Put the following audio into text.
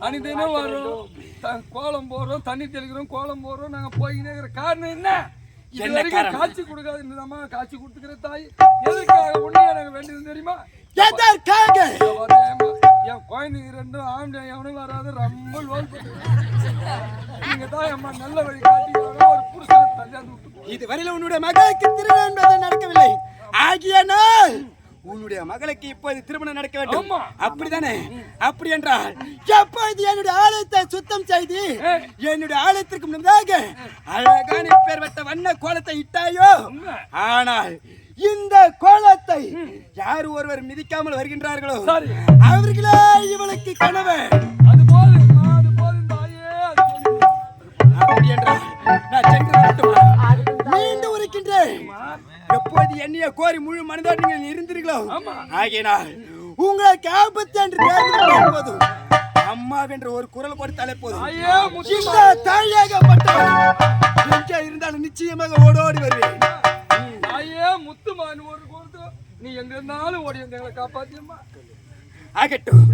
அனிதினம் வரும் கோலம் போடுறோம், தண்ணி தெளிக்கிறோம், கோலம் போடுறோம். நாங்க போய்கிட்டே இருக்கிற காரணம் என்ன? இது வரைக்கும் காட்சி கொடுக்காது இந்த காட்சி கொடுத்துக்கிற தாய் எதற்காக ஒண்ணு எனக்கு வேண்டியது தெரியுமா? எதற்காக? என் குழந்தைங்க ரெண்டும் ஆம்பளை எவனும் வராது, ரொம்ப லோல் நீங்க தான் அம்மா நல்ல வழி காட்டிக்கிறாங்க. ஒரு புருஷனை தள்ளியாந்து விட்டு இதுவரையில உன்னுடைய மகளுக்கு திருமணம் என்பது நடக்கவில்லை. ஆகிய நாள் உன்னுடைய மகளுக்கு இப்போது திருமணம் நடக்க வேண்டும். அப்படித்தானே? அப்படி என்றால் எப்போது என்னுடைய ஆலயத்தை சுத்தம் செய்து என்னுடைய ஆலயத்திற்கு முன்னதாக அழகான பேர் வைத்த வண்ண கோலத்தை இட்டாயோ, ஆனால் இந்த கோலத்தை யார் ஒருவர் மிதிக்காமல் வருகின்றார்களோ அவர்களே இவளுக்கு கனவு. அது போதும் தாயே. அப்படி என்றால் நான் சென்று வரட்டுமா? மீண்டும் இருக்கின்றேன். எப்போது என்னைய கோரி முழு மனதோடு நீங்கள் இருந்தீர்களோ, ஆகினால் உங்களுக்கு ஆபத்து என்று போதும் அம்மாவென்ற ஒரு குரல் கொடுத்தாலே போதும். இந்த தாயாகப்பட்டவன் எங்கே இருந்தாலும் நிச்சயமாக ஓடோடி வருவேன். ஐயே முத்துமான் ஒரு கொடுத்து நீ எங்க இருந்தாலும் ஓடி எங்களை காப்பாத்தியம்மா. ஆகட்டும்.